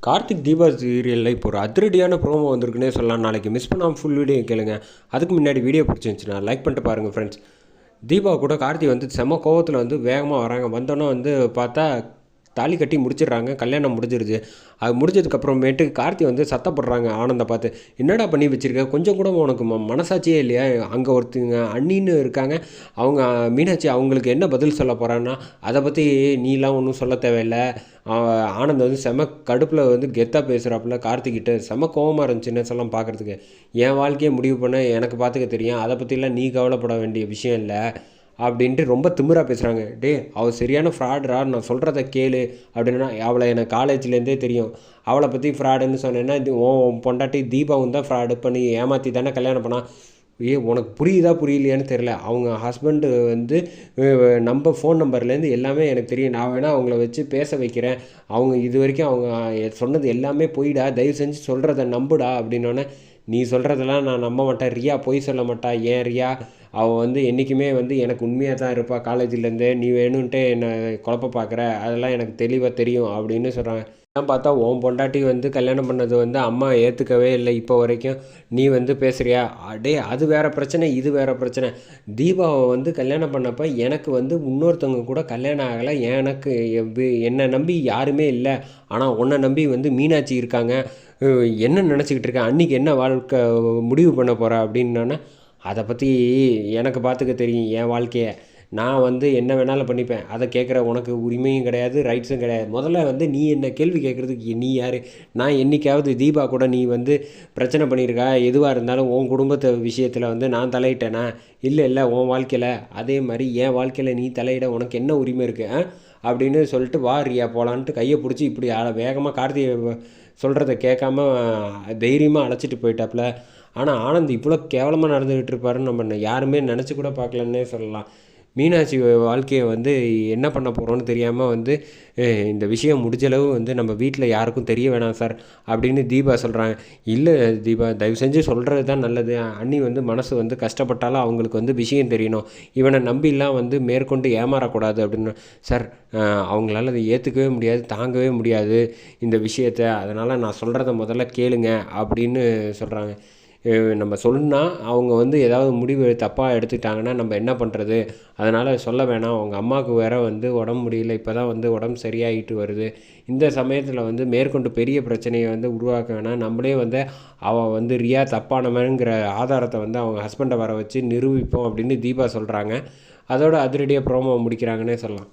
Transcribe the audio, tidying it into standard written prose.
கார்த்திக் தீபா சீரியலில் இப்போ ஒரு அதிரடியான ப்ரோமோ வந்திருக்குன்னே சொல்லலாம். நாளைக்கு மிஸ் பண்ணாமல் ஃபுல் வீடியோ கேளுங்க. அதுக்கு முன்னாடி வீடியோ பிடிச்சிருந்துச்சுன்னா லைக் பண்ணிட்டு பாருங்கள் ஃப்ரெண்ட்ஸ். தீபா கூட கார்த்தி வந்து செம கோவத்தில் வந்து வேகமாக வராங்க. வந்தோன்னே வந்து பார்த்தா தாலி கட்டி முடிச்சிடுறாங்க. கல்யாணம் முடிஞ்சிருச்சு. அது முடிஞ்சதுக்கப்புறமேட்டு கார்த்தி வந்து சத்தப்படுறாங்க ஆனந்தை பார்த்து. என்னடா பண்ணி வச்சுருக்க, கொஞ்சம் கூட உனக்கு மனசாட்சியே இல்லையா? அங்கே ஒருத்தங்க அண்ணின்னு இருக்காங்க, அவங்க மீனாட்சி, அவங்களுக்கு என்ன பதில் சொல்ல போகிறான்னா அதை பற்றி நீலாம் ஒன்றும் சொல்ல தேவையில்லை. ஆனந்த் வந்து செம கடுப்பில் வந்து கெத்தாக பேசுகிறாப்புல கார்த்திக்கிட்ட. செம கோவமாக இருந்துச்சுன்னு சொல்லலாம் பார்க்குறதுக்கு. என் வாழ்க்கையை முடிவு பண்ண எனக்கு பார்த்துக்க தெரியும், அதை பற்றிலாம் நீ கவலைப்பட வேண்டிய விஷயம் இல்லை அப்படின்ட்டு ரொம்ப திமிராக பேசுகிறாங்க. டே, அவள் சரியான ஃப்ராடுரா, நான் சொல்கிறத கேளு அப்படின்னா. அவளை எனக்கு காலேஜ்லேருந்தே தெரியும். அவளை பற்றி ஃப்ராடுன்னு சொன்னேன்னா இது உன் பொண்டாட்டி தீபாவும் தான் ஃப்ராடு பண்ணி ஏமாற்றி தானே கல்யாணம் பண்ணால். உனக்கு புரியுதா புரியலையான்னு தெரில. அவங்க ஹஸ்பண்டு வந்து நம்ம ஃபோன் நம்பர்லேருந்து எல்லாமே எனக்கு தெரியும். நான் வேணால் அவங்கள வச்சு பேச வைக்கிறேன். அவங்க இது வரைக்கும் அவங்க சொன்னது எல்லாமே பொய்டா, தயவு செஞ்சு சொல்கிறத நம்புடா அப்படின்னோடனே, நீ சொல்கிறதெல்லாம் நான் நம்ப மாட்டேன். ரியா பொய் சொல்ல மாட்டா. ஏன் ரியா, அவள் வந்து என்றைக்குமே வந்து எனக்கு உண்மையாக தான் இருப்பாள் காலேஜ்லேருந்தே. நீ வேணும்ன்ட்டு என்னை குழப்ப பார்க்குற, அதெல்லாம் எனக்கு தெளிவாக தெரியும் அப்படின்னு சொல்கிறாங்க. நான் பார்த்தா உன் பொண்டாட்டி வந்து கல்யாணம் பண்ணது வந்து அம்மா ஏற்றுக்கவே இல்லை இப்போ வரைக்கும். நீ வந்து பேசுகிறியா? அடே, அது வேறு பிரச்சனை, இது வேறு பிரச்சனை. தீபாவை வந்து கல்யாணம் பண்ணப்போ எனக்கு வந்து இன்னொருத்தவங்க கூட கல்யாணம் ஆகலை. எனக்கு என்னை நம்பி யாருமே இல்லை. ஆனால் உன்னை நம்பி வந்து மீனாட்சி இருக்காங்க. என்ன நினச்சிக்கிட்டு இருக்கேன், அன்றைக்கி என்ன வாழ்க்கை முடிவு பண்ண போகிற அப்படின்னோன்னே, அதை பற்றி எனக்கு பார்த்துக்க தெரியும் என் வாழ்க்கையை. நான் வந்து என்ன வேணாலும் பண்ணிப்பேன். அதை கேட்குற உனக்கு உரிமையும் கிடையாது, ரைட்ஸும் கிடையாது. முதல்ல வந்து நீ என்ன கேள்வி கேட்குறதுக்கு நீ யார்? நான் என்றைக்காவது தீபா கூட நீ வந்து பிரச்சனை பண்ணியிருக்கா? எதுவாக இருந்தாலும் உன் குடும்பத்தை விஷயத்தில் வந்து நான் தலையிட்டேனா? இல்லை இல்லை, உன் வாழ்க்கையில். அதே மாதிரி என் வாழ்க்கையில் நீ தலையிட உனக்கு என்ன உரிமை இருக்குது அப்படின்னு சொல்லிட்டு, வா ரியா போகலான்ட்டு கையை பிடிச்சி இப்படி வேகமாக கார்த்திகை சொல்கிறத கேட்காம தைரியமாக அழைச்சிட்டு போயிட்டாப்புல. ஆனால் ஆனந்த் இவ்வளோ கேவலமாக நடந்துக்கிட்டு இருப்பாருன்னு நம்ம யாருமே நினச்சி கூட பார்க்கலன்னே சொல்லலாம். மீனாட்சி வாழ்க்கையை வந்து என்ன பண்ண போகிறோன்னு தெரியாமல் வந்து இந்த விஷயம் முடிஞ்சளவு வந்து நம்ம வீட்டில் யாருக்கும் தெரிய வேணாம் சார் அப்படின்னு தீபா சொல்கிறாங்க. இல்லை தீபா, தயவு செஞ்சு சொல்கிறது தான் நல்லது. அண்ணி வந்து மனசு வந்து கஷ்டப்பட்டாலும் அவங்களுக்கு வந்து விஷயம் தெரியணும். இவனை நம்பிலாம் வந்து மேற்கொண்டு ஏமாறக்கூடாது அப்படின்னு. சார், அவங்களால அதை ஏற்றுக்கவே முடியாது, தாங்கவே முடியாது இந்த விஷயத்தை. அதனால் நான் சொல்கிறத முதல்ல கேளுங்க அப்படின்னு சொல்கிறாங்க. நம்ம சொன்னால் அவங்க வந்து ஏதாவது முடிவு தப்பாக எடுத்துக்கிட்டாங்கன்னா நம்ம என்ன பண்ணுறது? அதனால் சொல்ல வேணாம். அவங்க அம்மாவுக்கு வேற வந்து உடம்பு முடியல, இப்போ தான் வந்து உடம்பு சரியாகிட்டு வருது. இந்த சமயத்தில் வந்து மேற்கொண்டு பெரிய பிரச்சனையை வந்து உருவாக்க வேணாம். நம்மளே வந்து அவள் வந்து ரியா தப்பானவங்கிற ஆதாரத்தை வந்து அவங்க ஹஸ்பண்டை வர வச்சு நிரூபிப்போம் அப்படின்னு தீபா சொல்கிறாங்க. அதோட அதிரடியாக ப்ரோமோ முடிக்கிறாங்கன்னே சொல்லலாம்.